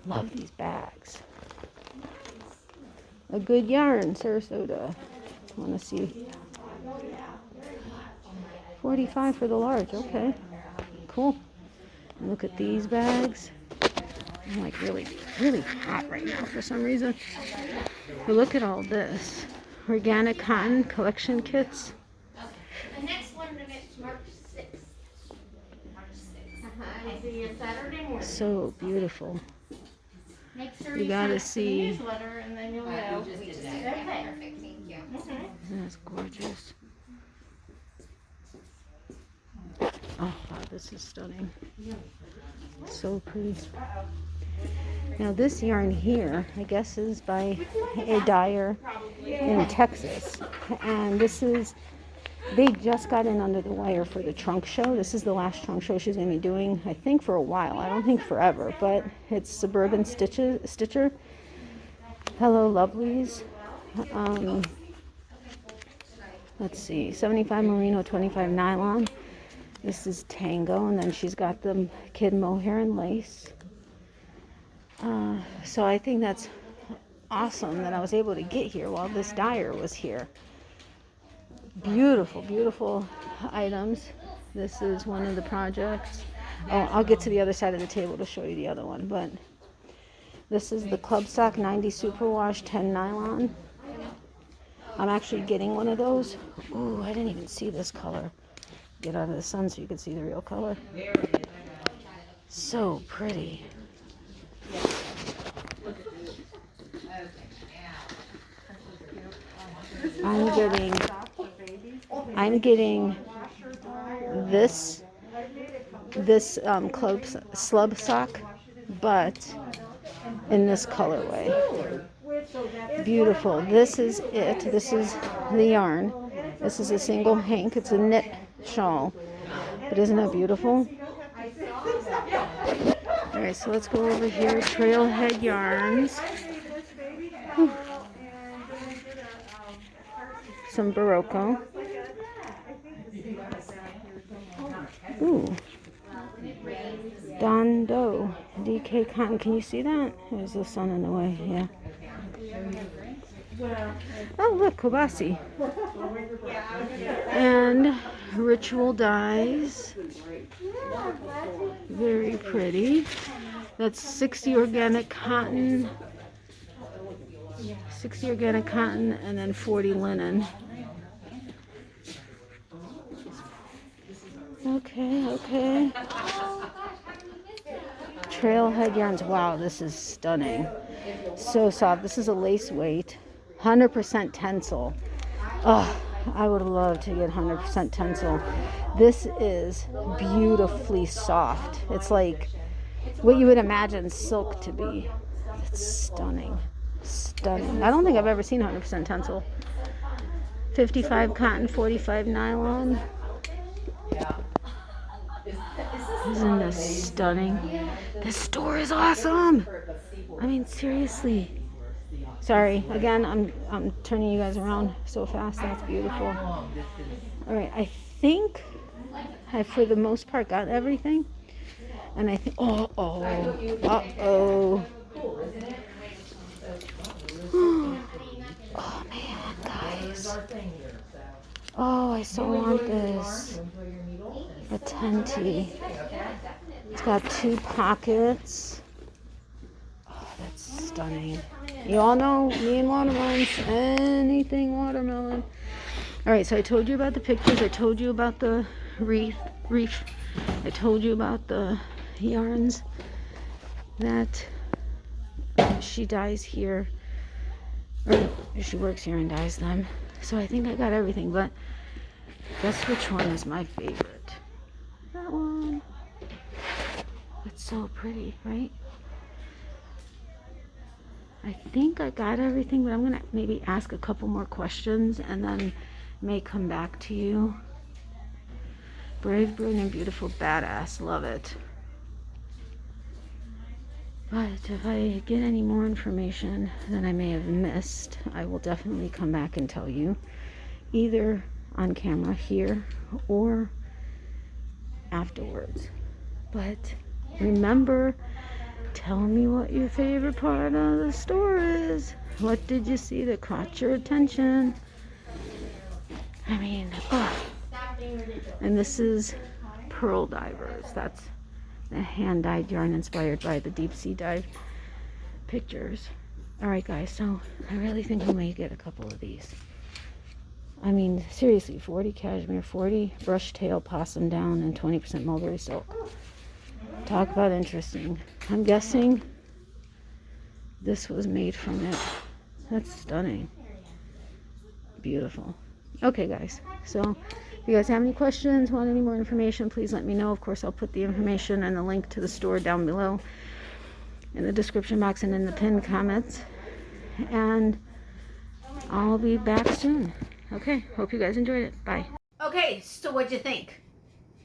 Love these bags. AGoodYarn, Sarasota. Want to see. 45 for the large. Okay, cool. And look at these bags. I'm like really hot right now for some reason. But look at all this. Organic cotton collection kits. The next one is March 6th. March 6th. I see you Saturday morning. So beautiful. Make sure You you gotta sign up for the see. newsletter and then you'll know. Okay, perfect, thank you. That's gorgeous. Oh, wow, this is stunning. So pretty. Now this yarn here, I guess, is by a dyer in Texas. And this is, they just got in under the wire for the trunk show. This is the last trunk show she's going to be doing, I think, for a while. I don't think forever, but it's Suburban Stitcher. Hello, lovelies. let's see, 75 merino, 25 nylon. This is Tango, and then she's got the kid mohair and lace. So I think that's awesome that I was able to get here while this dyer was here. Beautiful, beautiful items. This is one of the projects. Oh, I'll get to the other side of the table to show you the other one, but this is the Club Sock 90 Superwash 10 nylon. I'm actually getting one of those. Ooh, I didn't even see this color. Get out of the sun so you can see the real color. So pretty. I'm getting this club slub sock, but in this colorway. Beautiful. This is it. This is the yarn. This is a single hank. It's a knit shawl. But isn't that beautiful? Alright, so let's go over here. Trailhead yarns. Whew. Some Barocco. Ooh. Dondo. DK cotton. Can you see that? There's the sun in the way. Yeah. Oh, look, 𝗂𝗵𝘁𝗽. And ritual dyes. Very pretty. That's 60 organic cotton. 60 organic cotton and then 40 linen. Okay. Trailhead yarns. Wow, this is stunning. So soft. This is a lace weight. 100% tencel. Oh, I would love to get 100% tencel. This is beautifully soft. It's like what you would imagine silk to be. It's stunning. Stunning. I don't think I've ever seen 100% tencel. 55 cotton, 45 nylon. Isn't this stunning? This store is awesome. I mean, seriously. Sorry, again, I'm turning you guys around so fast. That's beautiful. All right, I think I, for the most part, got everything. And I think, oh man, guys. Oh, I so want this. A tenty. It's got 2 pockets. Oh, that's stunning. You all know me and watermelons. Anything watermelon. Alright, so I told you about the pictures. I told you about the reef. I told you about the yarns that she dyes here. Or she works here and dyes them. So I think I got everything, but guess which one is my favorite? That one. It's so pretty, right? I think I got everything, but I'm gonna maybe ask a couple more questions and then may come back to you. Brave, brilliant, beautiful, badass. Love it. But if I get any more information that I may have missed, I will definitely come back and tell you, either on camera here or afterwards. But remember, tell me what your favorite part of the store is. What did you see that caught your attention? I mean, oh. And this is Pearl Divers. That's the hand-dyed yarn inspired by the deep sea dive pictures. Alright guys, so I really think we may get a couple of these. I mean, seriously, 40 cashmere, 40 brush tail possum down, and 20% mulberry silk. Talk about interesting. I'm guessing this was made from it. That's stunning. Beautiful. Okay guys, so if you guys have any questions, want any more information, please let me know. Of course, I'll put the information and the link to the store down below in the description box and in the pinned comments. And I'll be back soon. Okay, hope you guys enjoyed it. Bye. Okay, so what'd you think?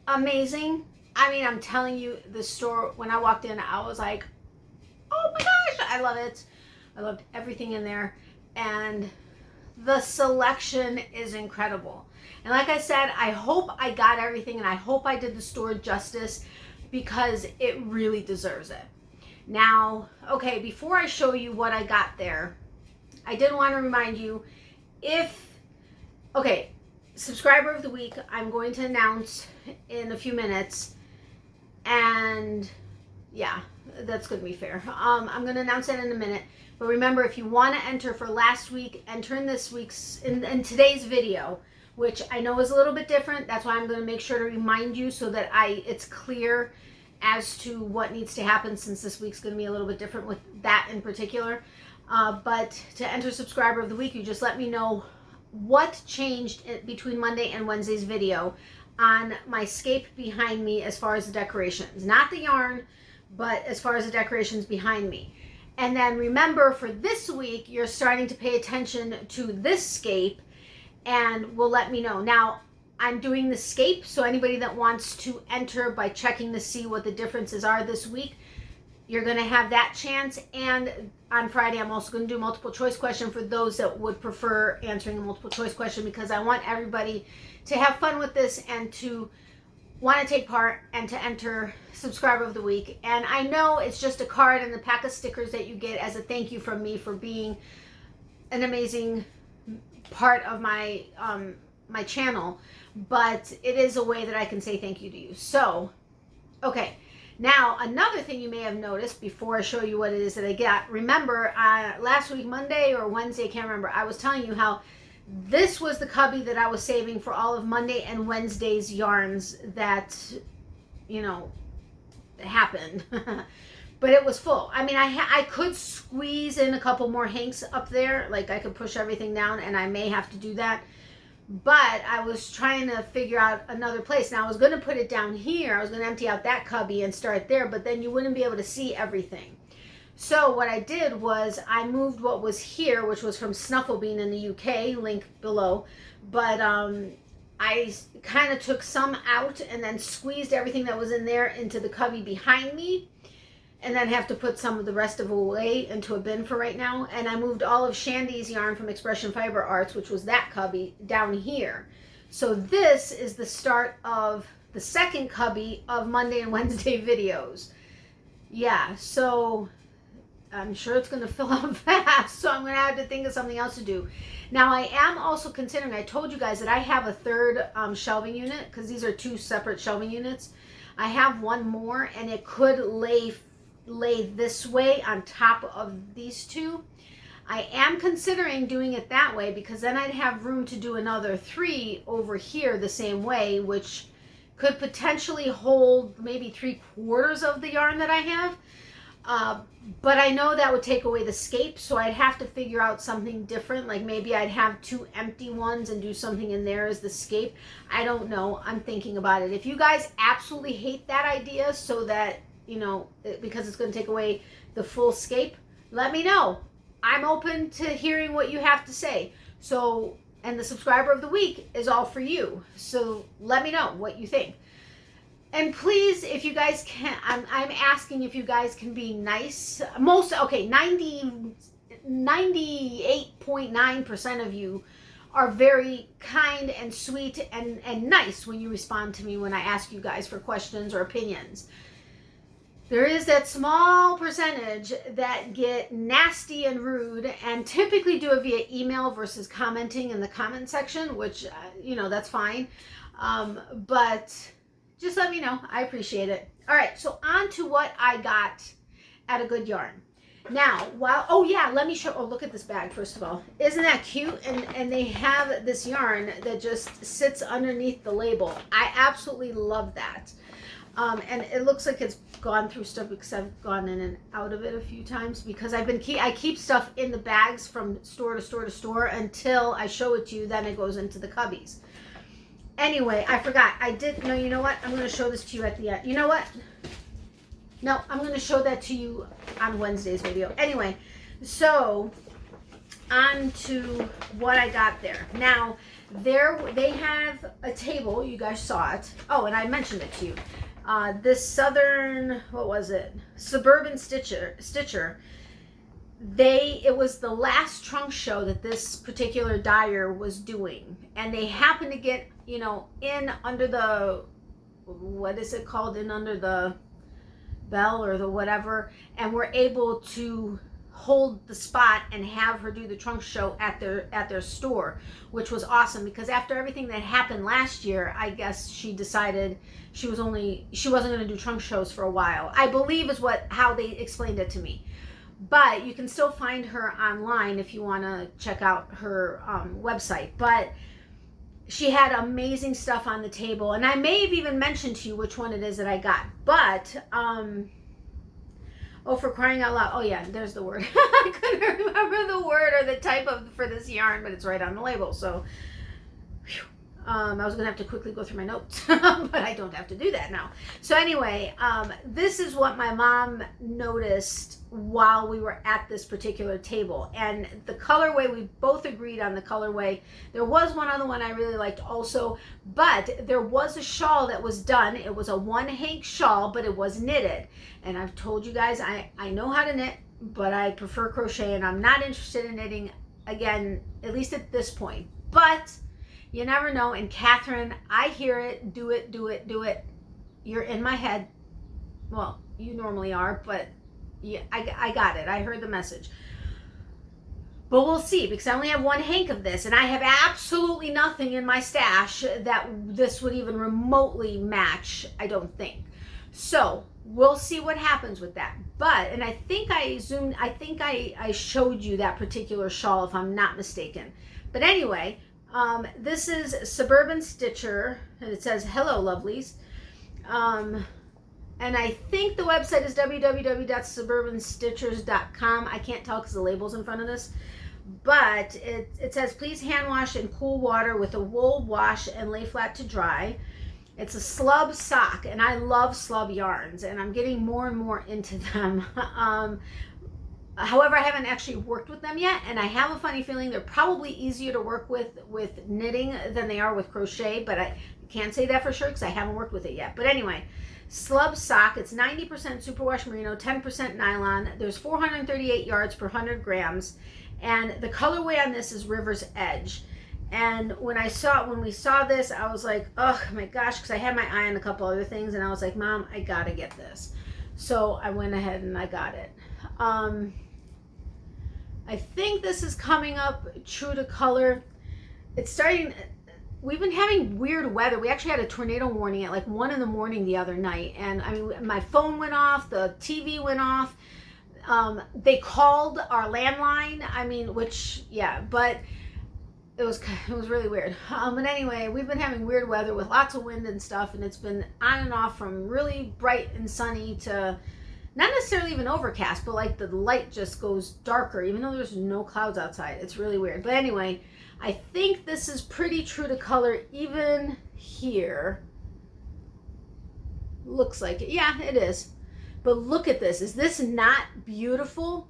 Amazing. I mean, I'm telling you, the store, when I walked in, I was like, oh my gosh, I love it. I loved everything in there. And the selection is incredible. And like I said, I hope I got everything and I hope I did the store justice because it really deserves it. Now, okay, before I show you what I got there, I did want to remind you, subscriber of the week, I'm going to announce in a few minutes, and yeah, that's going to be fair. I'm going to announce that in a minute, but remember, if you want to enter for last week, enter in this week's, in today's video, which I know is a little bit different. That's why I'm going to make sure to remind you so that it's clear as to what needs to happen, since this week's going to be a little bit different with that in particular. But to enter subscriber of the week, you just let me know what changed between Monday and Wednesday's video on my scape behind me as far as the decorations. Not the yarn, but as far as the decorations behind me. And then remember, for this week, you're starting to pay attention to this scape and will let me know. Now, I'm doing the scape, so anybody that wants to enter by checking to see what the differences are this week, you're going to have that chance. And on Friday, I'm also going to do a multiple choice question for those that would prefer answering a multiple choice question, because I want everybody to have fun with this and to want to take part and to enter subscriber of the week. And I know it's just a card and a pack of stickers that you get as a thank you from me for being an amazing part of my my channel, but it is a way that I can say thank you to you. So, okay. Now, another thing you may have noticed before I show you what it is that I got, remember last week, Monday or Wednesday, I can't remember, I was telling you how this was the cubby that I was saving for all of Monday and Wednesday's yarns that, you know, happened. But it was full. I mean, I could squeeze in a couple more hanks up there, like I could push everything down, and I may have to do that. But I was trying to figure out another place. Now, I was going to put it down here. I was going to empty out that cubby and start there, but then you wouldn't be able to see everything. So what I did was I moved what was here, which was from 𝗪𝗵𝘁𝗵 in the UK, link below. But I kind of took some out and then squeezed everything that was in there into the cubby behind me, and then have to put some of the rest of it away into a bin for right now. And I moved all of Shandy's yarn from Expression Fiber Arts, which was that cubby, down here. So this is the start of the second cubby of Monday and Wednesday videos. Yeah, so I'm sure it's going to fill out fast, so I'm going to have to think of something else to do. Now, I am also considering, I told you guys that I have a third shelving unit, because these are two separate shelving units. I have one more, and it could lay this way on top of these two. I am considering doing it that way, because then I'd have room to do another 3 over here the same way, which could potentially hold maybe 3/4 of the yarn that I have. But I know that would take away the scape, so I'd have to figure out something different. Like maybe I'd have 2 empty ones and do something in there as the scape. I don't know. I'm thinking about it. If you guys absolutely hate that idea, so that, you know, because it's going to take away the full scape, let me know. I'm open to hearing what you have to say. So, and the subscriber of the week is all for you. So let me know what you think. And please, if you guys can, I'm asking if you guys can be nice. 98.9% of you are very kind and sweet and nice when you respond to me when I ask you guys for questions or opinions. There is that small percentage that get nasty and rude and typically do it via email versus commenting in the comment section, which, you know, that's fine. But just let me know. I appreciate it. All right, so on to what I got at AGoodYarn. Now, let me show, look at this bag, first of all. Isn't that cute? And they have this yarn that just sits underneath the label. I absolutely love that. And it looks like it's gone through stuff because I've gone in and out of it a few times, because I keep stuff in the bags from store to store to store until I show it to you, then it goes into the cubbies. Anyway, I forgot. No, you know what? I'm going to show this to you at the end. You know what? No, I'm going to show that to you on Wednesday's video. Anyway, so on to what I got there. Now, they have a table. You guys saw it. Oh, and I mentioned it to you. This Southern, what was it? Suburban Stitcher. it was the last trunk show that this particular dyer was doing, and they happened to get, you know, in under the, what is it called, in under the bell or the whatever, and were able to hold the spot and have her do the trunk show at their store, which was awesome, because after everything that happened last year, I guess she decided she wasn't going to do trunk shows for a while, I believe is how they explained it to me. But you can still find her online if you want to check out her website. But she had amazing stuff on the table, and I may have even mentioned to you which one it is that I got. But oh, for crying out loud! Oh yeah, there's the word. I couldn't remember the word or the type for this yarn, but it's right on the label. So whew. I was gonna have to quickly go through my notes, but I don't have to do that now. So anyway, this is what my mom noticed while we were at this particular table. And the colorway, we both agreed on the colorway. There was one other one I really liked also, but there was a shawl that was done. It was a one hank shawl, but it was knitted. And I've told you guys, I know how to knit, but I prefer crochet, and I'm not interested in knitting again, at least at this point. But you never know. And Catherine, I hear it. Do it, do it, do it. You're in my head. Well, you normally are, but yeah, I got it. I heard the message. But we'll see, because I only have one hank of this, and I have absolutely nothing in my stash that this would even remotely match, I don't think. So we'll see what happens with that. But, and I think I showed you that particular shawl, if I'm not mistaken. But anyway, this is 𝗪𝗵𝘁𝗵, and it says, hello lovelies. And I think the website is www.𝗪𝗵𝘁𝗵.com. I can't tell because the label's in front of this. But it says, please hand wash in cool water with a wool wash and lay flat to dry. It's a slub sock, and I love slub yarns, and I'm getting more and more into them. However, I haven't actually worked with them yet, and I have a funny feeling they're probably easier to work with knitting than they are with crochet, but I can't say that for sure because I haven't worked with it yet. But anyway, slub sock, it's 90% superwash merino, 10% nylon. There's 438 yards per 100 grams, and the colorway on this is River's Edge. And when we saw this, I was like, oh my gosh, because I had my eye on a couple other things, and I was like, Mom, I gotta get this. So I went ahead and I got it. I think this is coming up true to color. It's starting, we've been having weird weather. We actually had a tornado warning at like 1 in the morning the other night. And I mean, my phone went off, the TV went off. They called our landline. I mean, which, yeah, but it was really weird. But anyway, we've been having weird weather with lots of wind and stuff. And it's been on and off from really bright and sunny to not necessarily even overcast, but like the light just goes darker, even though there's no clouds outside. It's really weird. But anyway, I think this is pretty true to color even here. Looks like it. Yeah, it is. But look at this. Is this not beautiful?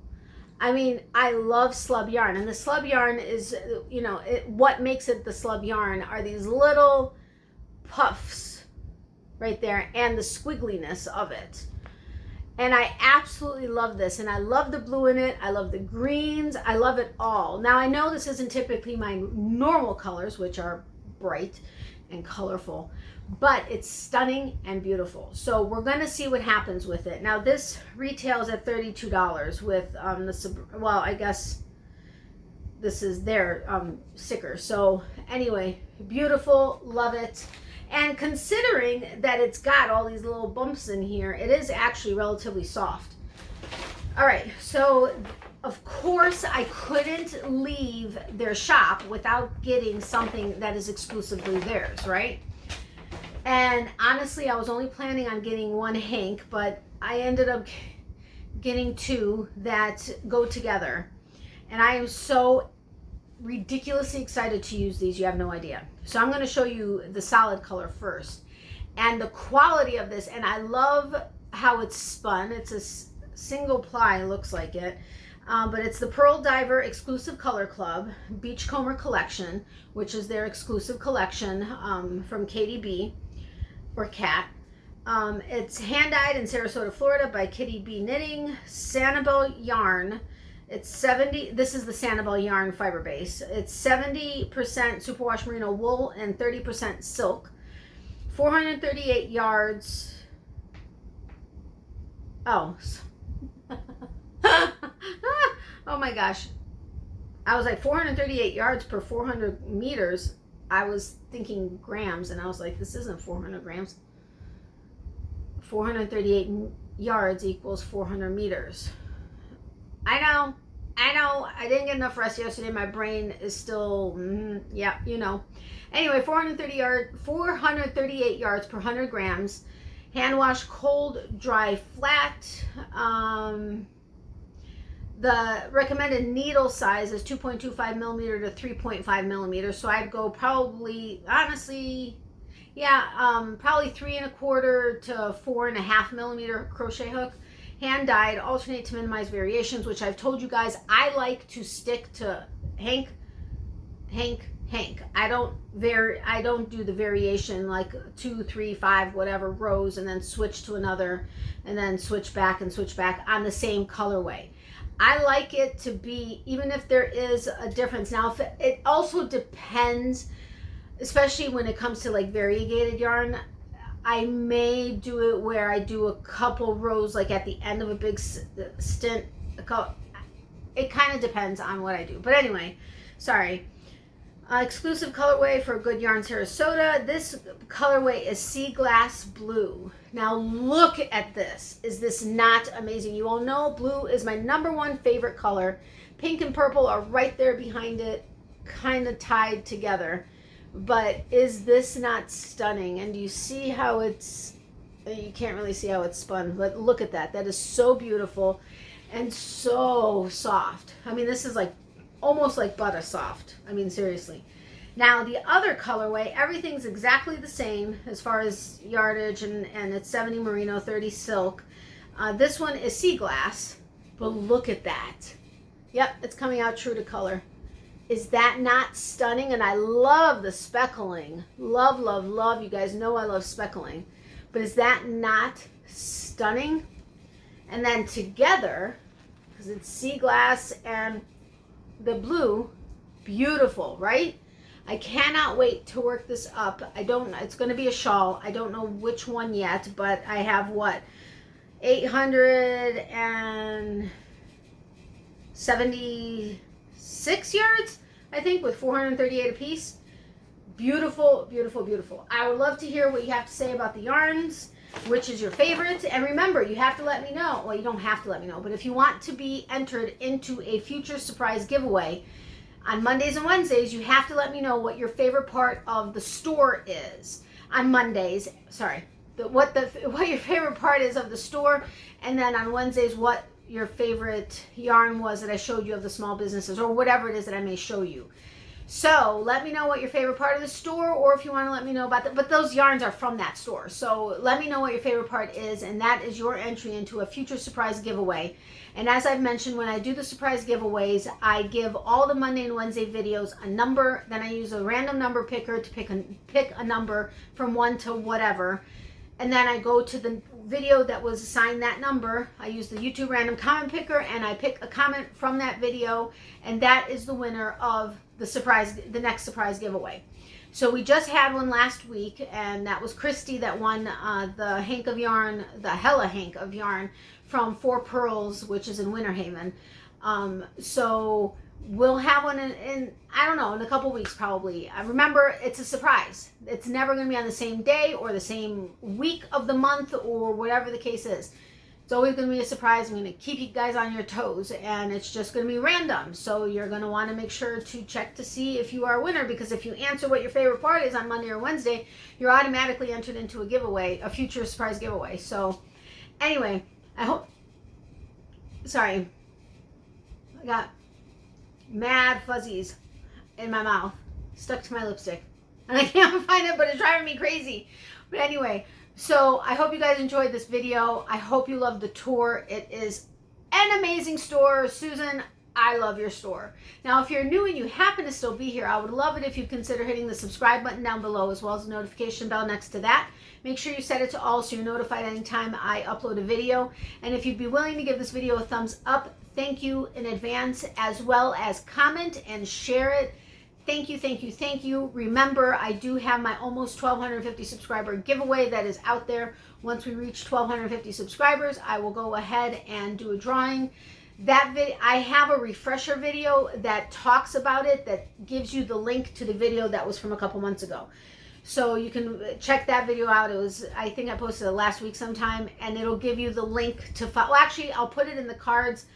I mean, I love slub yarn. And the slub yarn is, you know, what makes it the slub yarn are these little puffs right there and the squiggliness of it. And I absolutely love this. And I love the blue in it. I love the greens. I love it all. Now, I know this isn't typically my normal colors, which are bright and colorful, but it's stunning and beautiful. So we're going to see what happens with it. Now, this retails at $32 with well, I guess this is their sticker. So anyway, beautiful. Love it. And considering that it's got all these little bumps in here, it is actually relatively soft. All right, so of course I couldn't leave their shop without getting something that is exclusively theirs, right? And honestly, I was only planning on getting one hank, but I ended up getting two that go together. And I am so ridiculously excited to use these, you have no idea. So I'm going to show you the solid color first and the quality of this. And I love how it's spun. It's a single ply, looks like it, but it's the Pearl Diver Exclusive Color Club Beachcomber Collection, which is their exclusive collection from KDB or Cat. It's hand-dyed in Sarasota, Florida by Kitty B Knitting, Sanibel Yarn, It's 70, this is the Sanibel yarn fiber base. It's 70% superwash merino wool and 30% silk. 438 yards. Oh. Oh my gosh. I was like 438 yards per 400 meters. I was thinking grams and I was like, this isn't 400 grams. 438 yards equals 400 meters. I know. I didn't get enough rest yesterday. My brain is still, yeah, you know. Anyway, 438 yards per 100 grams. Hand wash, cold, dry, flat. The recommended needle size is 2.25 millimeter to 3.5 millimeters. So I'd go probably, honestly, yeah, probably 3 1/4 to 4.5 millimeter crochet hook. Hand dyed, alternate to minimize variations, which I've told you guys I like to stick to Hank. I don't do the variation like 2, 3, 5, whatever rows and then switch to another and then switch back on the same colorway. I like it to be, even if there is a difference. Now, if it also depends, especially when it comes to like variegated yarn, I may do it where I do a couple rows like at the end of a big stint. It kind of depends on what I do. But anyway, sorry. Exclusive colorway for AGoodYarn Sarasota. This colorway is sea glass blue. Now look at this. Is this not amazing? You all know blue is my #1 favorite color. Pink and purple are right there behind it, kind of tied together. But is this not stunning? And do you see how it's, you can't really see how it's spun, but look at that. That is so beautiful and so soft. I mean, this is like almost like butter soft. I mean, seriously. Now the other colorway, everything's exactly the same as far as yardage, and it's 70 merino, 30 silk. This one is sea glass, but look at that. Yep, it's coming out true to color. Is that not stunning? And I love the speckling. Love, love, love. You guys know I love speckling. But is that not stunning? And then together, because it's sea glass and the blue, beautiful, right? I cannot wait to work this up. It's going to be a shawl. I don't know which one yet, but I have what? 876 yards, I think, with 438 a piece. Beautiful, beautiful, beautiful. I would love to hear what you have to say about the yarns, which is your favorite. And remember, you have to let me know. Well, you don't have to let me know, but if you want to be entered into a future surprise giveaway on Mondays and Wednesdays, you have to let me know what your favorite part of the store is. On Mondays, sorry, what your favorite part is of the store, and then on Wednesdays, what your favorite yarn was that I showed you of the small businesses, or whatever it is that I may show you. So let me know what your favorite part of the store, or if you want to let me know about but those yarns are from that store. So let me know what your favorite part is, and that is your entry into a future surprise giveaway. And as I've mentioned, when I do the surprise giveaways, I give all the Monday and Wednesday videos a number, then I use a random number picker to pick a number from 1 to whatever. And then I go to the video that was assigned that number. I use the YouTube random comment picker, and I pick a comment from that video, and that is the winner of the next surprise giveaway. So we just had one last week, and that was Christy that won the Hank of Yarn, the Hella Hank of Yarn from 4 Pearls, which is in Winter Haven. So we'll have one in I don't know, in a couple weeks probably. Remember, it's a surprise. It's never going to be on the same day or the same week of the month or whatever the case is. It's always going to be a surprise. I'm going to keep you guys on your toes, and it's just going to be random. So you're going to want to make sure to check to see if you are a winner, because if you answer what your favorite part is on Monday or Wednesday, you're automatically entered into a giveaway, a future surprise giveaway. So anyway, I hope, sorry, I got mad fuzzies in my mouth, stuck to my lipstick, and I can't find it, but it's driving me crazy. But anyway, so I hope you guys enjoyed this video. I hope you loved the tour. It is an amazing store. Susan, I love your store. Now, if you're new and you happen to still be here, I would love it if you'd consider hitting the subscribe button down below, as well as the notification bell next to that. Make sure you set it to all so you're notified anytime I upload a video. And if you'd be willing to give this video a thumbs up, thank you in advance, as well as comment and share it. Thank you, thank you, thank you. Remember, I do have my almost 1,250 subscriber giveaway that is out there. Once we reach 1,250 subscribers, I will go ahead and do a drawing. That video, I have a refresher video that talks about it, that gives you the link to the video that was from a couple months ago. So you can check that video out. It was, I think I posted it last week sometime, and it'll give you the link to follow. Well, actually, I'll put it in the cards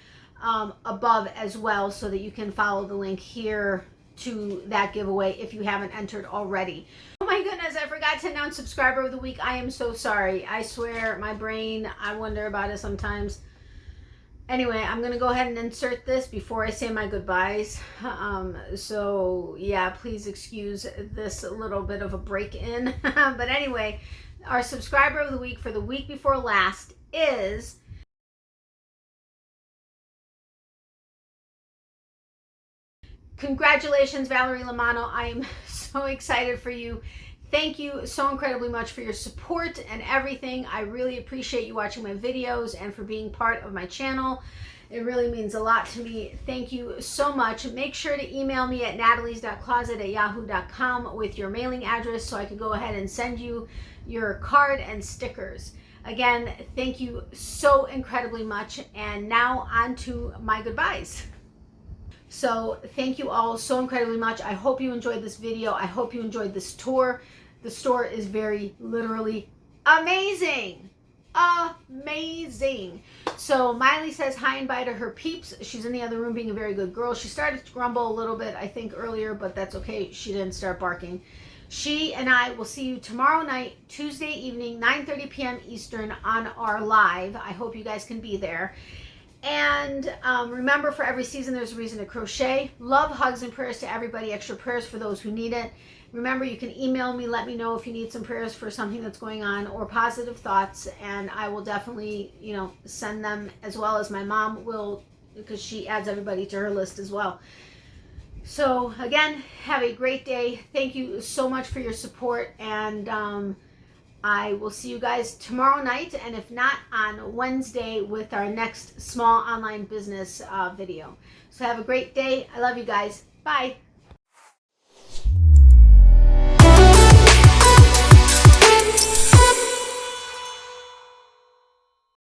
above as well, so that you can follow the link here to that giveaway if you haven't entered already. Oh my goodness, I forgot to announce subscriber of the week. I am so sorry. I swear, my brain, I wonder about it sometimes. Anyway, I'm going to go ahead and insert this before I say my goodbyes. So yeah, please excuse this little bit of a break in. But anyway, our subscriber of the week for the week before last is congratulations, Valerie Lamano. I am so excited for you. Thank you so incredibly much for your support and everything. I really appreciate you watching my videos and for being part of my channel. It really means a lot to me. Thank you so much. Make sure to email me at natalies.closet@yahoo.com with your mailing address so I can go ahead and send you your card and stickers. Again, thank you so incredibly much. And now on to my goodbyes. So thank you all so incredibly much. I hope you enjoyed this video. I hope you enjoyed this tour. The store is very literally amazing. Amazing. So Miley says hi and bye to her peeps. She's in the other room being a very good girl. She started to grumble a little bit, I think, earlier, but that's okay. She didn't start barking. She and I will see you tomorrow night, Tuesday evening, 9:30 p.m. Eastern on our live. I hope you guys can be there. And remember, for every season, there's a reason to crochet. Love, hugs, and prayers to everybody. Extra prayers for those who need it. Remember, you can email me. Let me know if you need some prayers for something that's going on or positive thoughts. And I will definitely, send them, as well as my mom will, because she adds everybody to her list as well. So, again, have a great day. Thank you so much for your support. And I will see you guys tomorrow night, and if not, on Wednesday with our next small online business video. So have a great day. I love you guys. Bye.